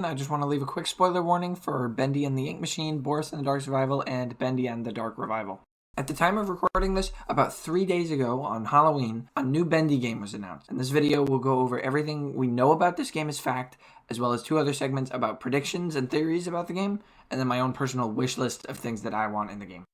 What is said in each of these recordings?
I just want to leave a quick spoiler warning for Bendy and the Ink Machine, Boris and the Dark Survival, and Bendy and the Dark Revival. At the time of recording this, about 3 days ago on Halloween, a new Bendy game was announced. In this video, we'll go over everything we know about this game as fact, as well as 2 other segments about predictions and theories about the game, and then my own personal wish list of things that I want in the game.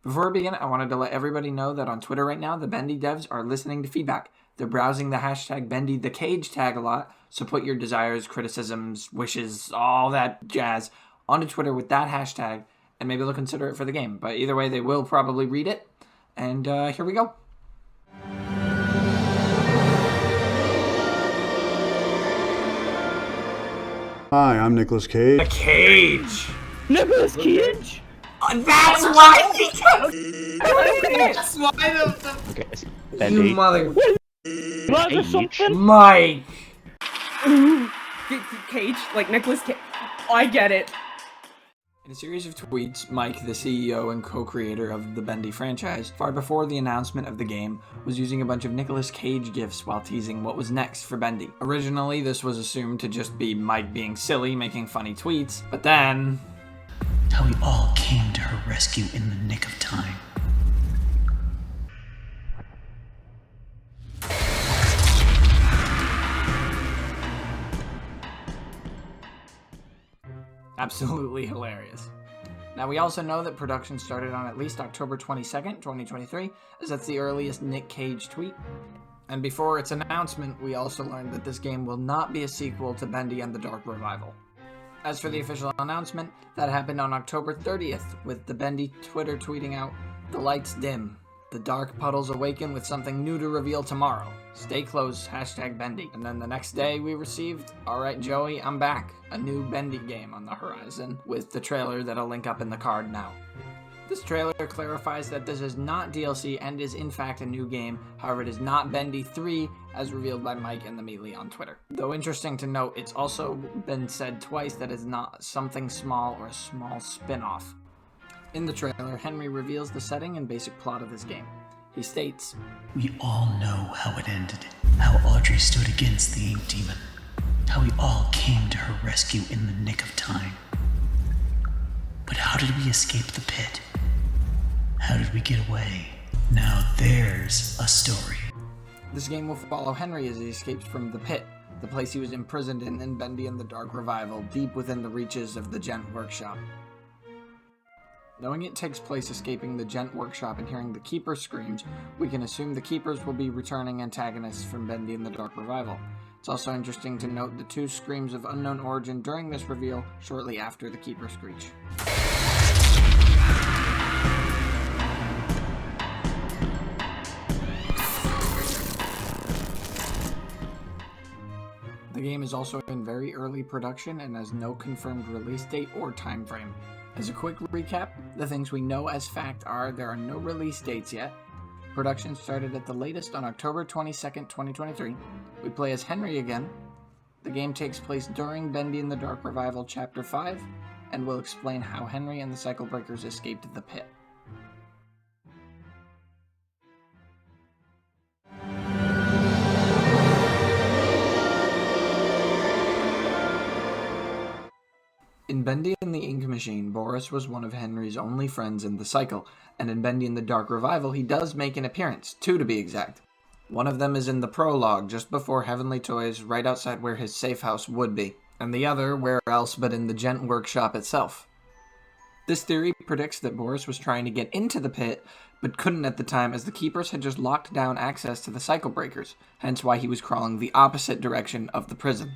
Before we begin, I wanted to let everybody know that on Twitter right now, the Bendy devs are listening to feedback. They're browsing the hashtag BendyTheCage tag a lot, so put your desires, criticisms, wishes, all that jazz onto Twitter with that hashtag, and maybe they'll consider it for the game. But either way, they will probably read it, and here we go. Hi, I'm Nicolas Cage. The Cage! Nicolas Cage? That's why he That's why Okay, you mother... Cage? Mike! Cage? Like Nicolas Cage? Oh, I get it. In a series of tweets, Mike, the CEO and co-creator of the Bendy franchise, far before the announcement of the game, was using a bunch of Nicolas Cage gifs while teasing what was next for Bendy. Originally, this was assumed to just be Mike being silly, making funny tweets, but then... How we all came to her rescue in the nick of time. Absolutely hilarious. Now, we also know that production started on at least October 22nd, 2023, as that's the earliest Nick Cage tweet. And before its announcement, we also learned that this game will not be a sequel to Bendy and the Dark Revival. As for the official announcement, that happened on October 30th, with the Bendy Twitter tweeting out, "The lights dim. The dark puddles awaken with something new to reveal tomorrow. Stay close, hashtag Bendy." And then the next day we received, "Alright Joey, I'm back. A new Bendy game on the horizon," with the trailer that I'll link up in the card now. This trailer clarifies that this is not DLC and is in fact a new game, however it is not Bendy 3 as revealed by Mike and the Meatly on Twitter. Though interesting to note, it's also been said twice that it's not something small or a small spin-off. In the trailer, Henry reveals the setting and basic plot of this game. He states, We all know how it ended. How Audrey stood against the Ink Demon. How we all came to her rescue in the nick of time. But how did we escape the pit? How did we get away? Now there's a story. This game will follow Henry as he escapes from the pit, the place he was imprisoned in Bendy and the Dark Revival, deep within the reaches of the Gent Workshop. Knowing it takes place escaping the Gent Workshop and hearing the Keeper screams, we can assume the Keepers will be returning antagonists from Bendy and the Dark Revival. It's also interesting to note the 2 screams of unknown origin during this reveal, shortly after the Keeper screech. The game is also in very early production and has no confirmed release date or time frame. As a quick recap, the things we know as fact are there are no release dates yet. Production started at the latest on October 22nd, 2023. We play as Henry again. The game takes place during Bendy and the Dark Revival Chapter 5, and will explain how Henry and the Cycle Breakers escaped the pit. In Bendy and the Ink Machine, Boris was one of Henry's only friends in the cycle, and in Bendy and the Dark Revival he does make an appearance, 2 to be exact. One of them is in the prologue, just before Heavenly Toys, right outside where his safe house would be, and the other where else but in the Gent Workshop itself. This theory predicts that Boris was trying to get into the pit, but couldn't at the time as the Keepers had just locked down access to the Cycle Breakers, hence why he was crawling the opposite direction of the prison.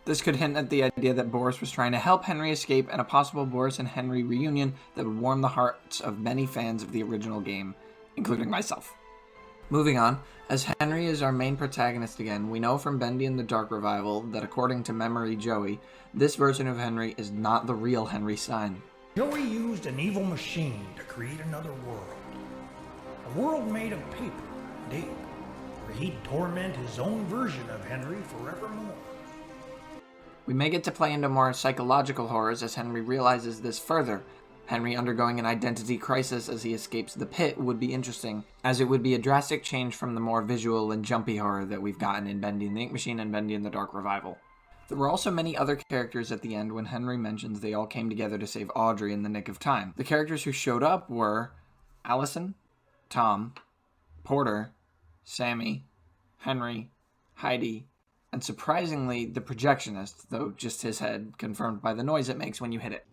This could hint at the idea that Boris was trying to help Henry escape and a possible Boris and Henry reunion that would warm the hearts of many fans of the original game, including myself. Moving on, as Henry is our main protagonist again, we know from Bendy and the Dark Revival that according to Memory Joey, this version of Henry is not the real Henry Stein. Joey used an evil machine to create another world. A world made of paper and ink, where he'd torment his own version of Henry forevermore. We may get to play into more psychological horrors as Henry realizes this further. Henry undergoing an identity crisis as he escapes the pit would be interesting, as it would be a drastic change from the more visual and jumpy horror that we've gotten in Bendy and the Ink Machine and Bendy and the Dark Revival. There were also many other characters at the end when Henry mentions they all came together to save Audrey in the nick of time. The characters who showed up were Allison, Tom, Porter, Sammy, Henry, Heidi, and surprisingly, the projectionist, though just his head, confirmed by the noise it makes when you hit it.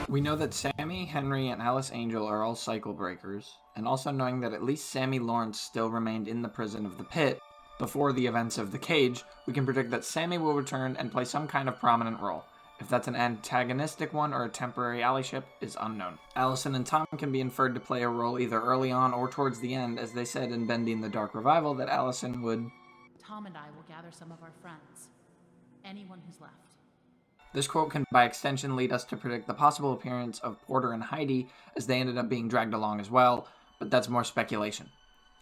We know that Sammy, Henry, and Alice Angel are all cycle breakers, and also knowing that at least Sammy Lawrence still remained in the prison of the pit before the events of the cage, we can predict that Sammy will return and play some kind of prominent role. If that's an antagonistic one or a temporary allyship is unknown. Allison and Tom can be inferred to play a role either early on or towards the end, as they said in Bendy and the Dark Revival that Allison would... Tom and I will gather some of our friends. Anyone who's left. This quote can, by extension, lead us to predict the possible appearance of Porter and Heidi, as they ended up being dragged along as well, but that's more speculation.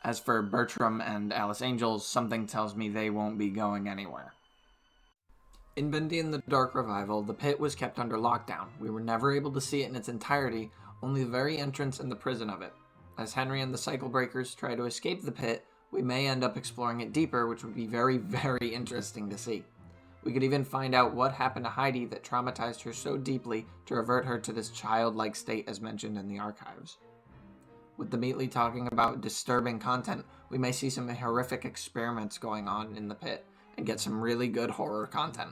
As for Bertram and Alice Angel, something tells me they won't be going anywhere. In Bendy and the Dark Revival, the pit was kept under lockdown. We were never able to see it in its entirety, only the very entrance and the prison of it. As Henry and the Cycle Breakers try to escape the pit, we may end up exploring it deeper, which would be very, very interesting to see. We could even find out what happened to Heidi that traumatized her so deeply to revert her to this childlike state as mentioned in the archives. With the Meatly talking about disturbing content, we may see some horrific experiments going on in the pit and get some really good horror content.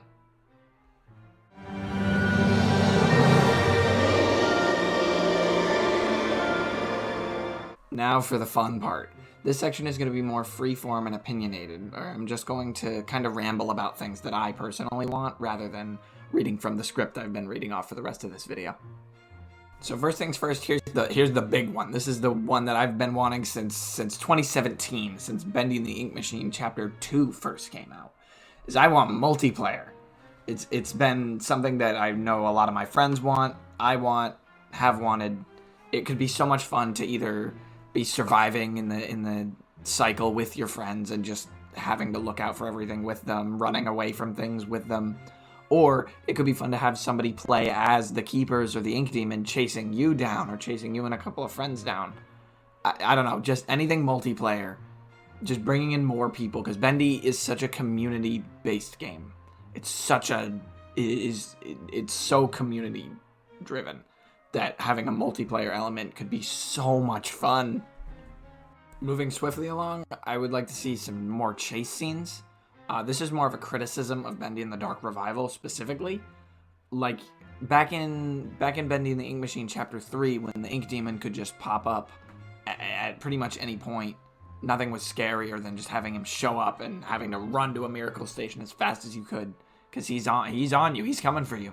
Now for the fun part. This section is going to be more free-form and opinionated, or I'm just going to kind of ramble about things that I personally want, rather than reading from the script I've been reading off for the rest of this video. So first things first, here's the big one. This is the one that I've been wanting since 2017, since Bendy and the Ink Machine Chapter 2 first came out, is I want multiplayer. It's been something that I know a lot of my friends want, I want, have wanted. It could be so much fun to either be surviving in the cycle with your friends and just having to look out for everything with them, running away from things with them, or it could be fun to have somebody play as the Keepers or the Ink Demon chasing you down or chasing you and a couple of friends down. I don't know, just anything multiplayer, just bringing in more people, because Bendy is such a community-based game. It's so community driven that having a multiplayer element could be so much fun. Moving swiftly along, I would like to see some more chase scenes. This is more of a criticism of Bendy and the Dark Revival specifically. Like, back in Bendy and the Ink Machine Chapter 3, when the Ink Demon could just pop up at pretty much any point, nothing was scarier than just having him show up and having to run to a miracle station as fast as you could, because he's on you, he's coming for you.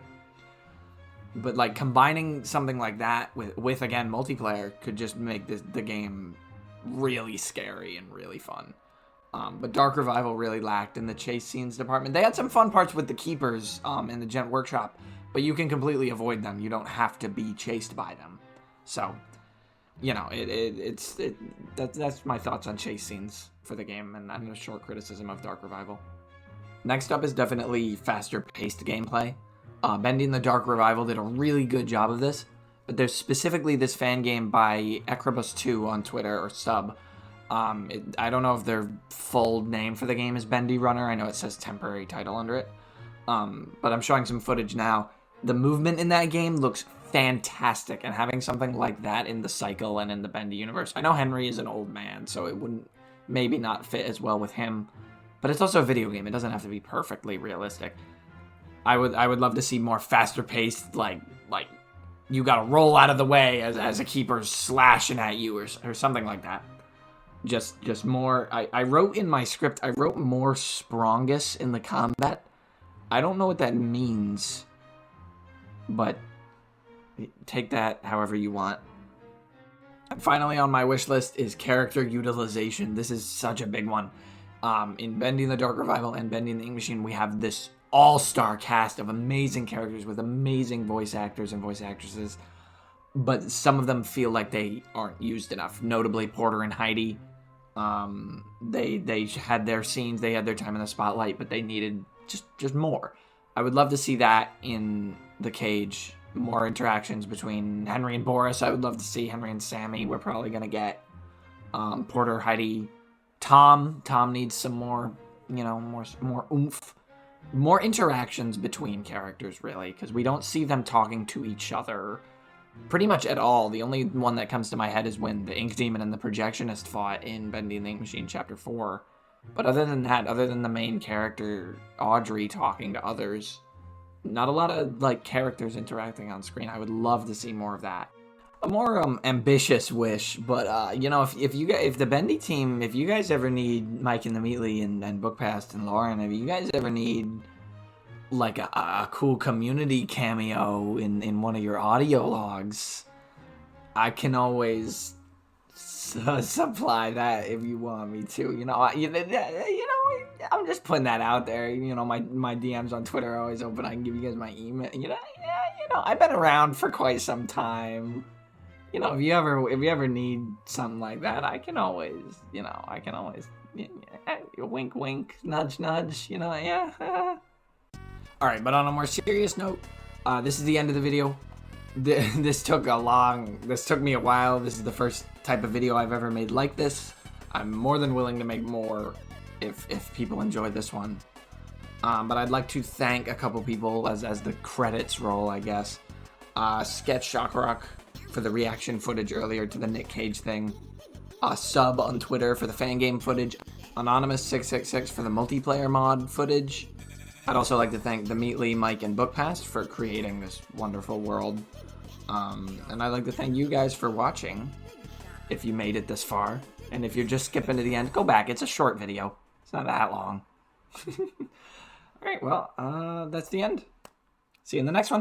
But like combining something like that with again multiplayer could just make the game really scary and really fun. But Dark Revival really lacked in the chase scenes department. They had some fun parts with the Keepers in the Gent Workshop, but you can completely avoid them. You don't have to be chased by them. So, you know, that's my thoughts on chase scenes for the game, and a short criticism of Dark Revival. Next up is definitely faster paced gameplay. Bendy and the Dark Revival did a really good job of this, but there's specifically this fan game by Ekrabus2 on Twitter, or Sub. I don't know if their full name for the game is Bendy Runner. I know it says temporary title under it. But I'm showing some footage now. The movement in that game looks fantastic, and having something like that in the Cycle and in the Bendy universe. I know Henry is an old man, so it wouldn't maybe not fit as well with him, but it's also a video game. It doesn't have to be perfectly realistic. I would love to see more faster paced, like you gotta roll out of the way as a Keeper's slashing at you or something like that. Just more. I wrote in my script, I wrote more Sprongus in the combat. I don't know what that means, but take that however you want. And finally on my wish list is character utilization. This is such a big one. In Bending the Dark Revival and Bending the Ink Machine, we have this all-star cast of amazing characters with amazing voice actors and voice actresses, but some of them feel like they aren't used enough. Notably, Porter and Heidi. They had their scenes, they had their time in the spotlight, but they needed just more. I would love to see that in The Cage. More interactions between Henry and Boris. I would love to see Henry and Sammy. We're probably gonna get Porter, Heidi, Tom. Tom needs some more, more oomph. More interactions between characters, really, because we don't see them talking to each other pretty much at all. The only one that comes to my head is when the Ink Demon and the Projectionist fought in Bending the Ink Machine Chapter 4. But other than that, other than the main character, Audrey, talking to others, not a lot of, characters interacting on screen. I would love to see more of that. A more ambitious wish, but, if the Bendy team, if you guys ever need Mike and the Meatly and Bookpast and Lauren, if you guys ever need, a cool community cameo in one of your audio logs, I can always supply that if you want me to. I'm just putting that out there. My DMs on Twitter are always open. I can give you guys my email. I've been around for quite some time. If you ever need something like that, I can always wink, wink, nudge, nudge. Yeah. All right, but on a more serious note, this is the end of the video. This took me a while. This is the first type of video I've ever made like this. I'm more than willing to make more if people enjoy this one. But I'd like to thank a couple people as the credits roll, I guess. Sketch Shockrock for the reaction footage earlier to the Nick Cage thing. Sub on Twitter for the fan game footage. Anonymous666 for the multiplayer mod footage. I'd also like to thank the Meatly, Mike, and Bookpast for creating this wonderful world. And I'd like to thank you guys for watching, if you made it this far. And if you're just skipping to the end, go back. It's a short video. It's not that long. Alright, well, that's the end. See you in the next one.